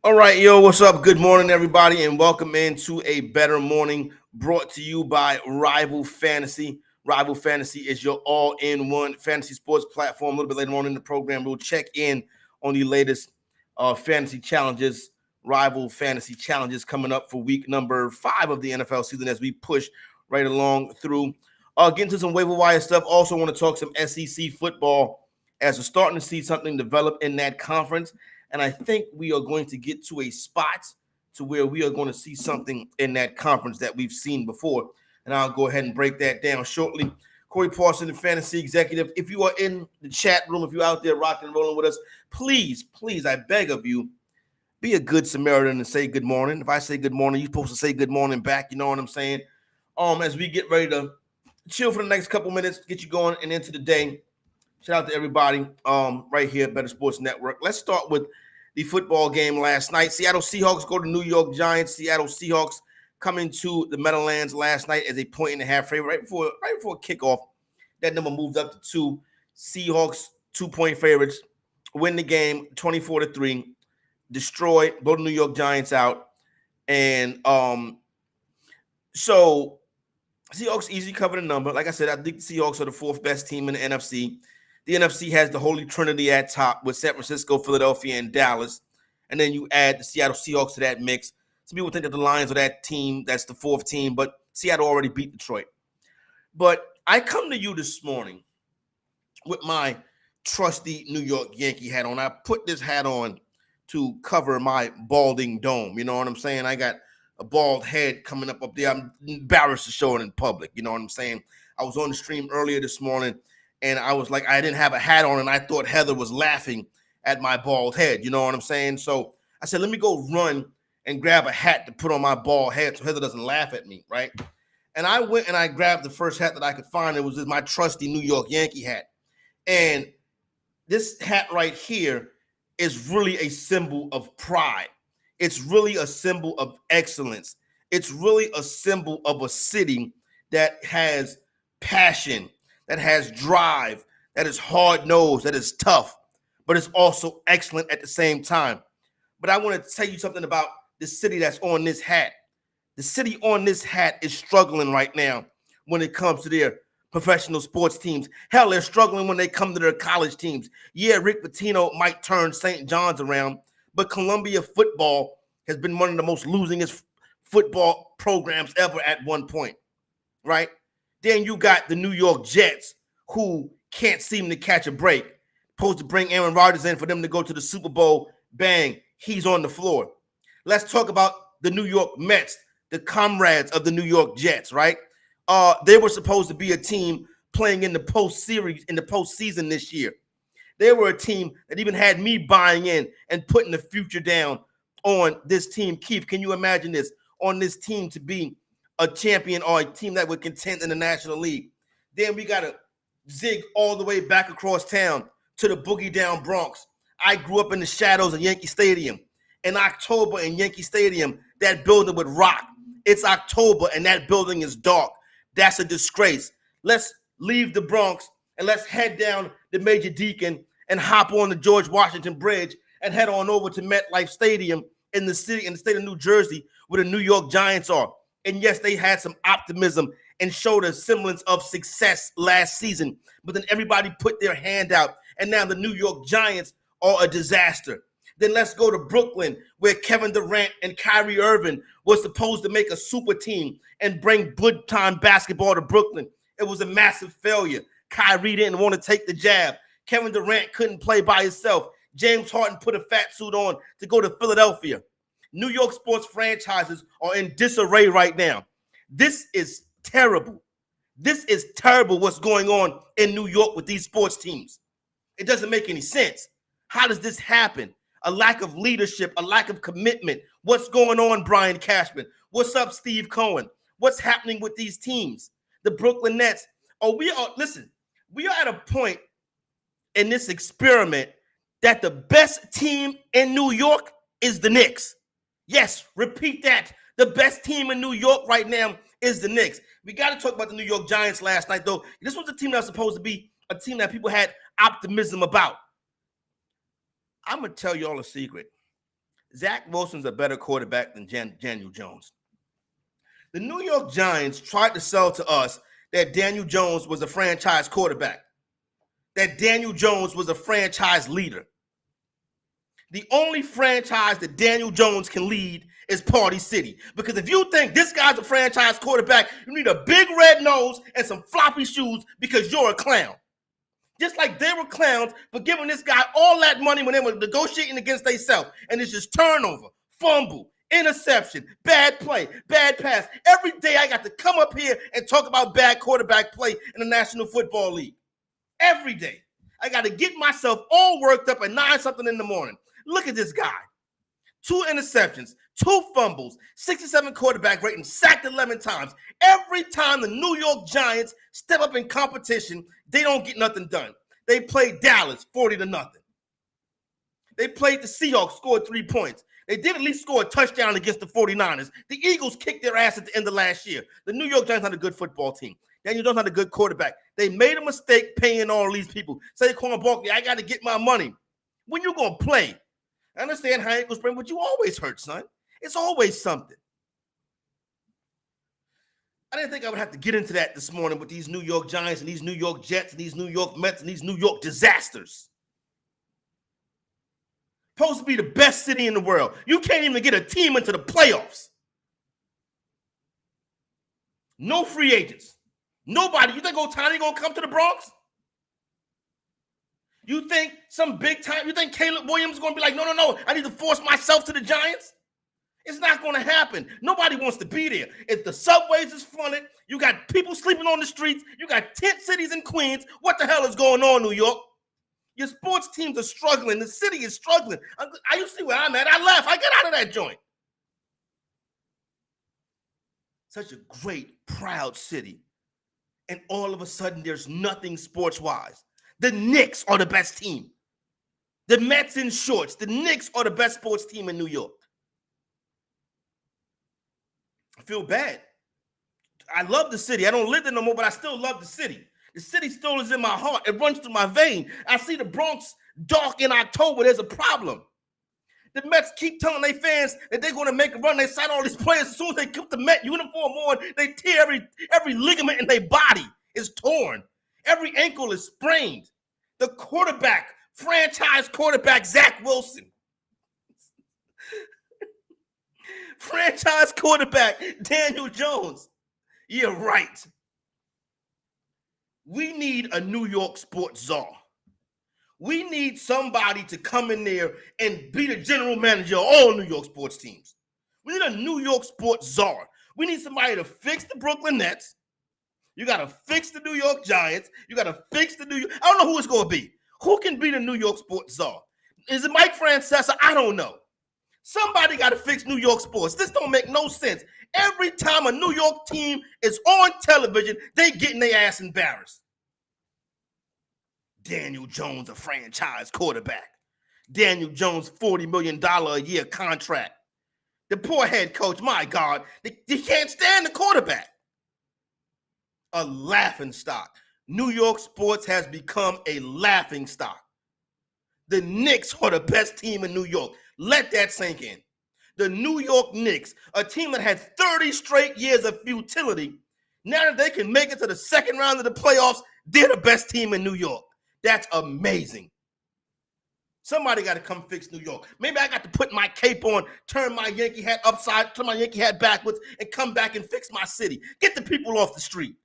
All right, yo, what's up? Good morning, everybody, and welcome into A Bettor Morning, brought to you by Rival Fantasy. Rival Fantasy is your all-in-one fantasy sports platform. A little bit later on in the program, we'll check in on the latest fantasy challenges, Rival Fantasy challenges coming up for week number 5 of the NFL season as we push right along through. Get into some waiver wire stuff. Also want to talk some SEC football as we're starting to see something develop in that conference. And I think we are going to get to a spot to where we are going to see something in that conference that we've seen before. And I'll go ahead and break that down shortly. Corey Parson, the fantasy executive. If you are in the chat room, if you're out there rocking and rolling with us, please, I beg of you, be a good Samaritan and say good morning. If I say good morning, you're supposed to say good morning back. You know what I'm saying? As we get ready to chill for the next couple minutes, get you going and into the day. Shout out to everybody right here at Better Sports Network. Let's start with the football game last night. Seattle Seahawks go to New York Giants. Seattle Seahawks coming to the Meadowlands last night as a 1.5 favorite. Right before kickoff, that number moved up to 2. Seahawks 2-point favorites. Win the game 24-3. Destroy, blow the New York Giants out. And so Seahawks easily covered a number. Like I said, I think the Seahawks are the 4th best team in the NFC. The NFC has the Holy Trinity at top with San Francisco, Philadelphia, and Dallas. And then you add the Seattle Seahawks to that mix. Some people think that the Lions are that team, that's the 4th team, but Seattle already beat Detroit. But I come to you this morning with my trusty New York Yankee hat on. I put this hat on to cover my balding dome. You know what I'm saying? I got a bald head coming up there. I'm embarrassed to show it in public. You know what I'm saying? I was on the stream earlier this morning, and I was like, I didn't have a hat on, and I thought Heather was laughing at my bald head. You know what I'm saying? So I said, let me go run and grab a hat to put on my bald head so Heather doesn't laugh at me, right? And I went and I grabbed the first hat that I could find. It was my trusty New York Yankee hat. And this hat right here is really a symbol of pride. It's really a symbol of excellence. It's really a symbol of a city that has passion, that has drive, that is hard-nosed, that is tough, but it's also excellent at the same time. But I want to tell you something about the city that's on this hat. The city on this hat is struggling right now when it comes to their professional sports teams. Hell, they're struggling when they come to their college teams. Yeah, Rick Pitino might turn St. John's around, but Columbia football has been one of the most losingest football programs ever at one point, right? Then you got the New York Jets, who can't seem to catch a break. Supposed to bring Aaron Rodgers in for them to go to the Super Bowl. Bang, he's on the floor. Let's talk about the New York Mets, the comrades of the New York Jets, right? They were supposed to be a team playing in the postseason this year. They were a team that even had me buying in and putting the future down on this team. Keith, can you imagine this? On this team to be a champion or a team that would contend in the National League. Then we got to zig all the way back across town to the Boogie Down Bronx. I grew up in the shadows of Yankee Stadium. In October in Yankee Stadium, that building would rock. It's October and that building is dark. That's a disgrace. Let's leave the Bronx and let's head down the Major Deacon and hop on the George Washington Bridge and head on over to MetLife Stadium in the state of New Jersey, where the New York Giants are. And yes, they had some optimism and showed a semblance of success last season, but then everybody put their hand out, and now the New York Giants are a disaster. Then let's go to Brooklyn, where Kevin Durant and Kyrie Irving was supposed to make a super team and bring good time basketball to Brooklyn. It was a massive failure. Kyrie didn't want to take the jab. Kevin Durant couldn't play by himself. James Harden put a fat suit on to go to Philadelphia. New York sports franchises are in disarray right now. This is terrible. This is terrible what's going on in New York with these sports teams. It doesn't make any sense. How does this happen? A lack of leadership, a lack of commitment. What's going on, Brian Cashman? What's up, Steve Cohen? What's happening with these teams? The Brooklyn Nets. We are at a point in this experiment that the best team in New York is the Knicks. Yes, repeat that. The best team in New York right now is the Knicks. We got to talk about the New York Giants last night, though. This was a team that was supposed to be a team that people had optimism about. I'm going to tell y'all a secret. Zach Wilson's a better quarterback than Daniel Jones. The New York Giants tried to sell to us that Daniel Jones was a franchise quarterback, that Daniel Jones was a franchise leader. The only franchise that Daniel Jones can lead is Party City. Because if you think this guy's a franchise quarterback, you need a big red nose and some floppy shoes because you're a clown. Just like they were clowns for giving this guy all that money when they were negotiating against themselves. And it's just turnover, fumble, interception, bad play, bad pass. Every day I got to come up here and talk about bad quarterback play in the National Football League. Every day. I got to get myself all worked up at 9-something in the morning. Look at this guy. 2 interceptions, 2 fumbles, 67 quarterback rating, sacked 11 times. Every time the New York Giants step up in competition, they don't get nothing done. They played Dallas 40-0. They played the Seahawks, scored 3 points. They did at least score a touchdown against the 49ers. The Eagles kicked their ass at the end of last year. The New York Giants had a good football team. Daniel Jones had a good quarterback. They made a mistake paying all these people. Saquon Barkley, I got to get my money. When you going to play? I understand high ankle sprain, but you always hurt, son. It's always something. I didn't think I would have to get into that this morning with these New York Giants and these New York Jets and these New York Mets and these New York disasters. Supposed to be the best city in the world. You can't even get a team into the playoffs. No free agents. Nobody. You think Ohtani going to come to the Bronx? You think some big time, you think Caleb Williams is going to be like, no, I need to force myself to the Giants? It's not going to happen. Nobody wants to be there. If the subways is flooded, you got people sleeping on the streets, you got tent cities in Queens. What the hell is going on, New York? Your sports teams are struggling. The city is struggling. You see where I'm at. I left. I got out of that joint. Such a great, proud city. And all of a sudden, there's nothing sports-wise. The Knicks are the best team. The Mets in shorts. The Knicks are the best sports team in New York. I feel bad. I love the city. I don't live there no more, but I still love the city. The city still is in my heart. It runs through my vein. I see the Bronx dark in October. There's a problem. The Mets keep telling their fans that they're going to make a run. They sign all these players. As soon as they put the Met uniform on, they tear every ligament in their body is torn. Every ankle is sprained. The quarterback, franchise quarterback, Zach Wilson. Franchise quarterback, Daniel Jones. You're right. We need a New York sports czar. We need somebody to come in there and be the general manager of all New York sports teams. We need a New York sports czar. We need somebody to fix the Brooklyn Nets. You got to fix the New York Giants. You got to fix the New York. I don't know who it's going to be. Who can be the New York sports czar? Is it Mike Francesa? I don't know. Somebody got to fix New York sports. This don't make no sense. Every time a New York team is on television, they getting their ass embarrassed. Daniel Jones, a franchise quarterback. Daniel Jones, $40 million a year contract. The poor head coach, my God, they can't stand the quarterback. A laughing stock. New York sports has become a laughing stock. The Knicks are the best team in New York. Let that sink in. The New York Knicks, a team that had 30 straight years of futility, now that they can make it to the second round of the playoffs, they're the best team in New York. That's amazing. Somebody got to come fix New York. Maybe I got to put my cape on, turn my Yankee hat upside, turn my Yankee hat backwards, and come back and fix my city. Get the people off the street.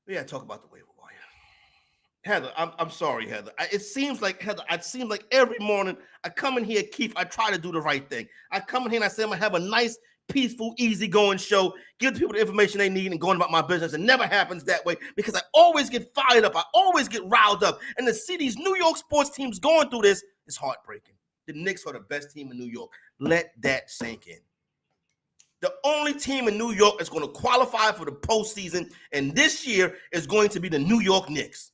We got to talk about the waiver wire. Heather, I'm sorry, Heather. It seems like every morning I come in here, Keith, I try to do the right thing. I come in here and I say I'm going to have a nice, peaceful, easygoing show, give the people the information they need and going about my business. It never happens that way because I always get fired up. I always get riled up. And to see these New York sports teams going through this is heartbreaking. The Knicks are the best team in New York. Let that sink in. The only team in New York that's going to qualify for the postseason, and this year is going to be the New York Knicks.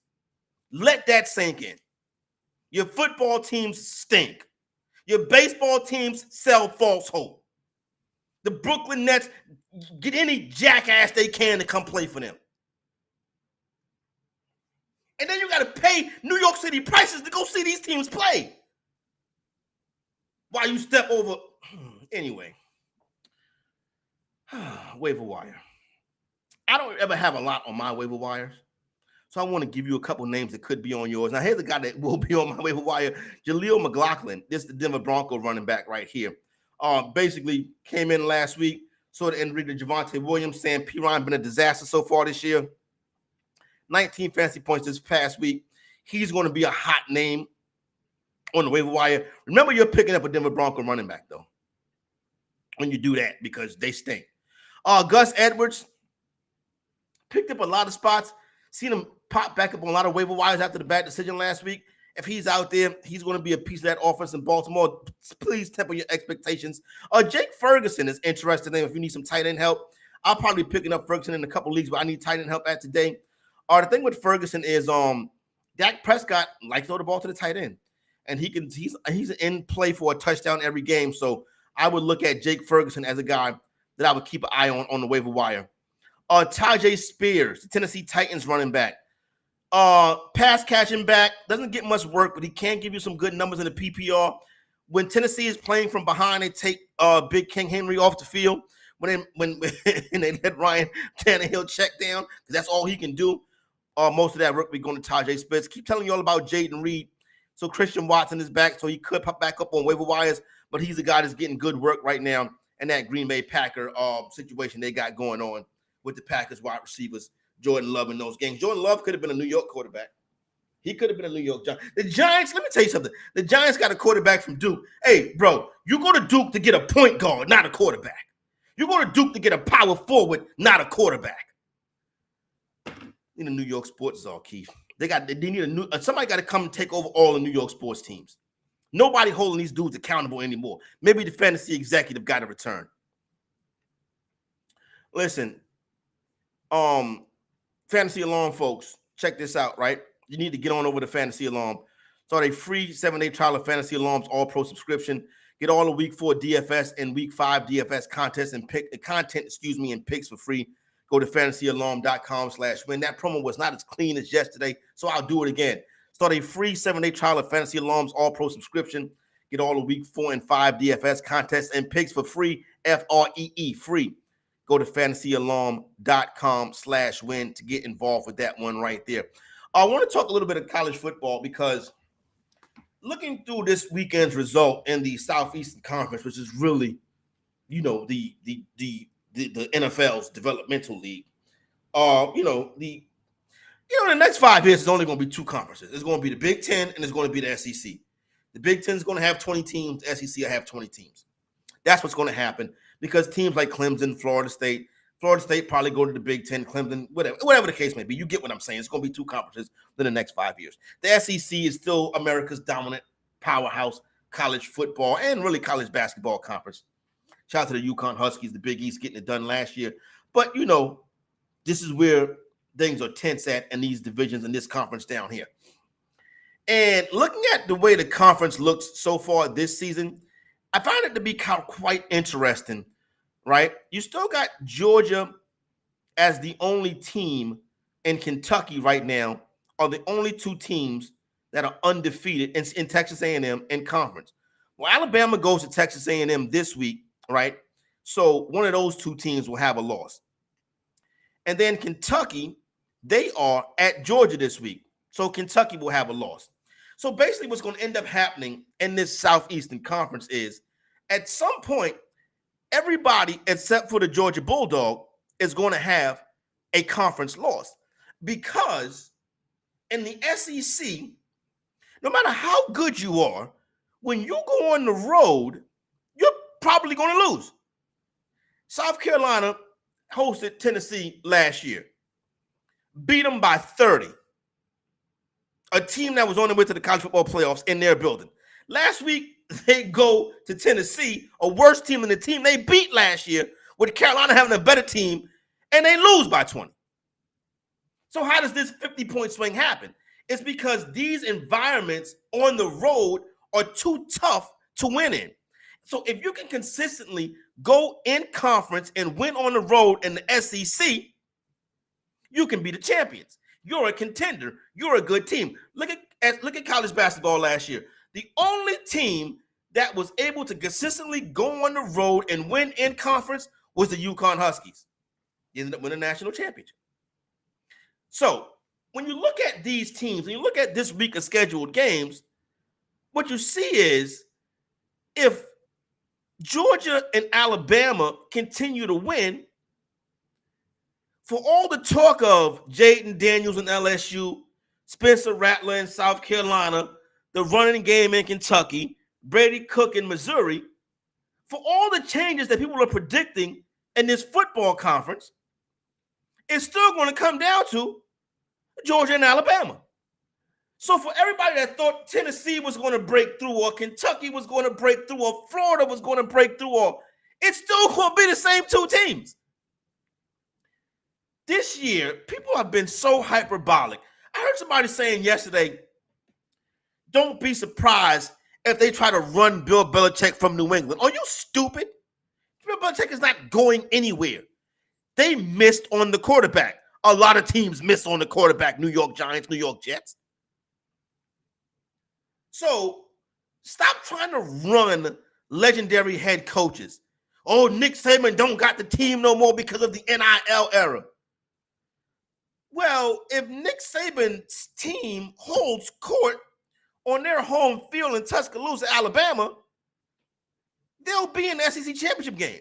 Let that sink in. Your football teams stink. Your baseball teams sell false hope. The Brooklyn Nets get any jackass they can to come play for them. And then you got to pay New York City prices to go see these teams play. While you step over. Anyway. Waiver wire. I don't ever have a lot on my waiver wires. So I want to give you a couple names that could be on yours. Now, here's a guy that will be on my waiver wire. Jaleel McLaughlin. This is the Denver Bronco running back right here. Basically came in last week. Saw the injury to Javonte Williams. Sam Perine been a disaster so far this year. 19 fantasy points this past week. He's going to be a hot name on the waiver wire. Remember, you're picking up a Denver Bronco running back, though, when you do that, because they stink. Gus Edwards picked up a lot of spots. Seen him pop back up on a lot of waiver wires after the bad decision last week. If he's out there, he's going to be a piece of that offense in Baltimore. Please temper your expectations. Jake Ferguson is interested in if you need some tight end help. I'll probably be picking up Ferguson in a couple leagues, but I need tight end help at today. The thing with Ferguson is Dak Prescott likes to throw the ball to the tight end, and he's in play for a touchdown every game. So I would look at Jake Ferguson as a guy that I would keep an eye on the waiver wire. Tajay Spears, the Tennessee Titans running back. Pass catching back, doesn't get much work, but he can give you some good numbers in the PPR. When Tennessee is playing from behind, they take Big King Henry off the field. When they let Ryan Tannehill check down, because that's all he can do. Most of that work will be going to Tajay Spears. Keep telling you all about Jaden Reed. So Christian Watson is back, so he could pop back up on waiver wires, but he's a guy that's getting good work right now in that Green Bay Packer situation they got going on with the Packers wide receivers, Jordan Love in those games. Jordan Love could have been a New York quarterback. He could have been a New York Giant. The Giants, let me tell you something. The Giants got a quarterback from Duke. Hey, bro, you go to Duke to get a point guard, not a quarterback. You go to Duke to get a power forward, not a quarterback. In the New York sports is all, Keith. They need somebody got to come and take over all the New York sports teams. Nobody holding these dudes accountable anymore. Maybe the fantasy executive got to return. Listen, Fantasy Alarm folks, check this out, right? You need to get on over to Fantasy Alarm. Start a free 7-day trial of Fantasy Alarm's all-pro subscription. Get all the week 4 DFS and week 5 DFS contests and and picks for free. Go to fantasyalarm.com/win. That promo was not as clean as yesterday, so I'll do it again. Start a free 7-day trial of Fantasy Alarm's all-pro subscription. Get all the week 4 and 5 DFS contests and picks for free, FREE, free. Go to fantasyalarm.com/win to get involved with that one right there. I want to talk a little bit of college football because looking through this weekend's result in the Southeastern Conference, which is really, the NFL's developmental league, the next 5 years is only going to be 2 conferences. It's going to be the Big Ten and it's going to be the SEC. The Big Ten is going to have 20 teams. The SEC will have 20 teams. That's what's going to happen because teams like Clemson, Florida State probably go to the Big Ten, Clemson, whatever the case may be. You get what I'm saying. It's going to be 2 conferences in the next 5 years. The SEC is still America's dominant powerhouse college football and really college basketball conference. Shout out to the UConn Huskies, the Big East getting it done last year. But, this is where things are tense at in these divisions in this conference down here. And looking at the way the conference looks so far this season, I find it to be quite interesting, right? You still got Georgia as the only team, and Kentucky right now are the only 2 teams that are undefeated in Texas A&M in conference. Well, Alabama goes to Texas A&M this week, right? So one of those 2 teams will have a loss. And then Kentucky, they are at Georgia this week. So Kentucky will have a loss. So basically what's going to end up happening in this Southeastern Conference is at some point, everybody except for the Georgia Bulldog is going to have a conference loss because in the SEC, no matter how good you are, when you go on the road, you're probably going to lose. South Carolina hosted Tennessee last year, beat them by 30. A team that was on their way to the college football playoffs in their building. Last week, they go to Tennessee, a worse team than the team they beat last year, with Carolina having a better team, and they lose by 20. So how does this 50-point swing happen? It's because these environments on the road are too tough to win in. So if you can consistently go in conference and win on the road in the SEC, you can be the champions. You're a contender. You're a good team. Look at college basketball last year. The only team that was able to consistently go on the road and win in conference was the UConn Huskies. They ended up winning a national championship. So when you look at these teams and you look at this week of scheduled games, what you see is if Georgia and Alabama continue to win, for all the talk of Jaden Daniels in LSU, Spencer Rattler in South Carolina, the running game in Kentucky, Brady Cook in Missouri, for all the changes that people are predicting in this football conference, it's still going to come down to Georgia and Alabama. So for everybody that thought Tennessee was going to break through or Kentucky was going to break through or Florida was going to break through, or it's still going to be the same two teams. This year, people have been so hyperbolic. I heard somebody saying yesterday, don't be surprised if they try to run Bill Belichick from New England. Are you stupid? Bill Belichick is not going anywhere. They missed on the quarterback. A lot of teams miss on the quarterback. New York Giants, New York Jets. So stop trying to run legendary head coaches. Oh, Nick Saban don't got the team no more because of the NIL era. Well, if Nick Saban's team holds court on their home field in Tuscaloosa, Alabama, they'll be in the SEC championship game.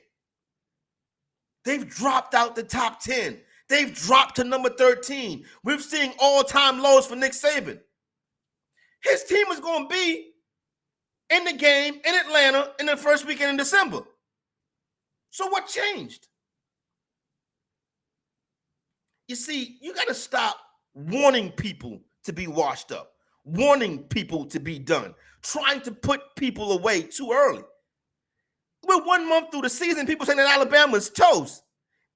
They've dropped out the top 10. They've dropped to number 13. We're seeing all-time lows for Nick Saban. His team is going to be in the game in Atlanta in the first weekend in December. So what changed? You see, you got to stop wanting people to be washed up, wanting people to be done, trying to put people away too early. We're 1 month through the season, people saying that Alabama's toast.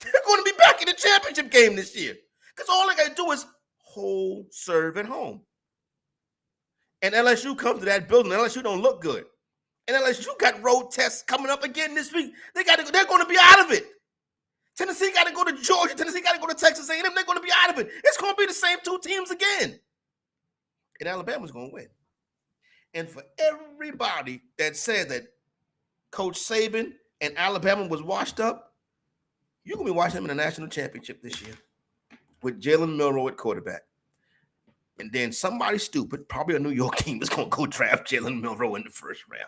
They're going to be back in the championship game this year because all they got to do is hold serve at home. And LSU comes to that building. LSU don't look good. And LSU got road tests coming up again this week. They're going to be out of it. Tennessee got to go to Georgia. Tennessee got to go to Texas A&M. They're going to be out of it. It's going to be the same two teams again. And Alabama's going to win. And for everybody that said that Coach Saban and Alabama was washed up, you're going to be watching them in the national championship this year with Jalen Milroe at quarterback. And then somebody stupid, probably a New York team, is going to go draft Jalen Milroe in the first round.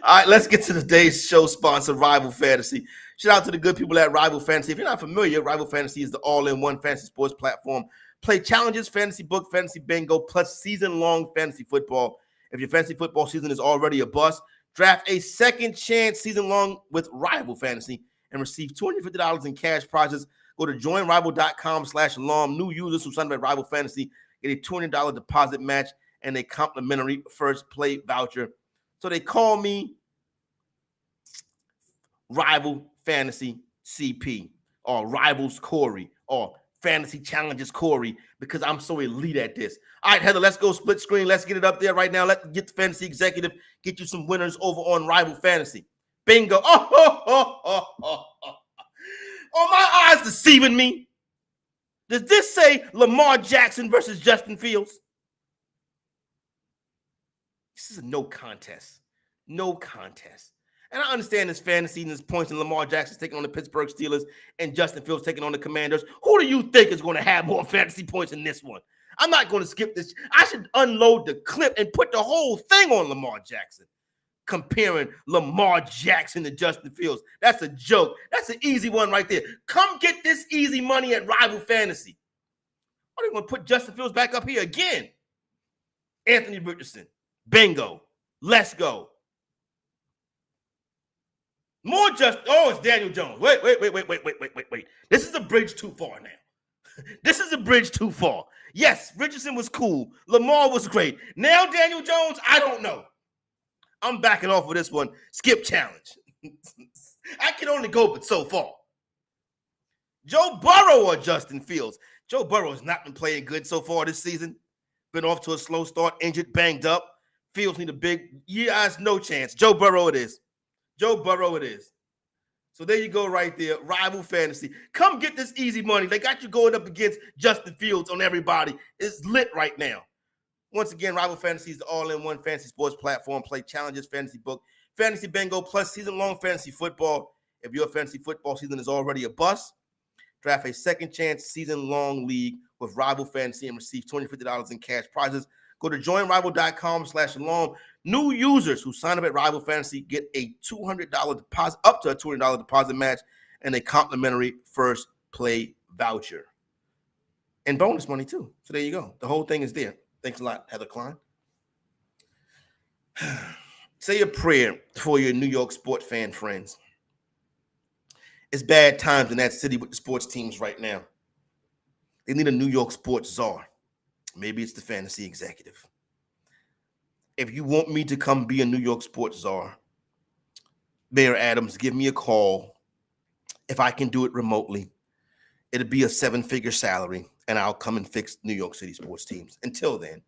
All right, let's get to today's show sponsor, Rival Fantasy. Shout out to the good people at Rival Fantasy. If you're not familiar, Rival Fantasy is the all-in-one fantasy sports platform. Play challenges, fantasy book, fantasy bingo, plus season-long fantasy football. If your fantasy football season is already a bust, draft a second chance season-long with Rival Fantasy and receive $250 in cash prizes. Go to joinrival.com/LOM. New users who sign up at Rival Fantasy get a $200 deposit match and a complimentary first play voucher. So they call me Rival Fantasy CP or Rivals Corey or Fantasy Challenges Corey because I'm so elite at this. All right, Heather, let's go split screen. Let's get it up there right now. Let's get the Fantasy Executive, get you some winners over on Rival Fantasy. Bingo. Oh, my eyes deceiving me. Does this say Lamar Jackson versus Justin Fields? This is a no contest. No contest. And I understand this fantasy and this points, and Lamar Jackson's taking on the Pittsburgh Steelers and Justin Fields taking on the Commanders. Who do you think is going to have more fantasy points in this one? I'm not going to skip this. I should unload the clip and put the whole thing on Lamar Jackson, comparing Lamar Jackson to Justin Fields. That's a joke. That's an easy one right there. Come get this easy money at Rival Fantasy. Are they going to put Justin Fields back up here again? Anthony Richardson. Bingo. Let's go. More just. Oh, it's Daniel Jones. Wait. This is a bridge too far now. This is a bridge too far. Yes, Richardson was cool. Lamar was great. Now Daniel Jones, I don't know. I'm backing off of this one. Skip challenge. I can only go but so far. Joe Burrow or Justin Fields? Joe Burrow has not been playing good so far this season. Been off to a slow start, injured, banged up. Fields need a big, no chance. Joe Burrow it is. Joe Burrow it is. So there you go right there, Rival Fantasy. Come get this easy money. They got you going up against Justin Fields on everybody. It's lit right now. Once again, Rival Fantasy is the all-in-one fantasy sports platform. Play challenges, Fantasybook, Fantasy Bingo, plus season-long fantasy football. If your fantasy football season is already a bust, draft a second chance season-long league with Rival Fantasy and receive $250 in cash prizes. Go to joinrival.com/alarm. New users who sign up at Rival Fantasy get a $200 deposit, up to a $200 deposit match, and a complimentary first play voucher. And bonus money, too. So there you go. The whole thing is there. Thanks a lot, Heather Klein. Say a prayer for your New York sport fan friends. It's bad times in that city with the sports teams right now. They need a New York sports czar. Maybe it's the fantasy executive. If you want me to come be a New York sports czar, Mayor Adams, give me a call. If I can do it remotely, it'll be a 7-figure salary, and I'll come and fix New York City sports teams. Until then,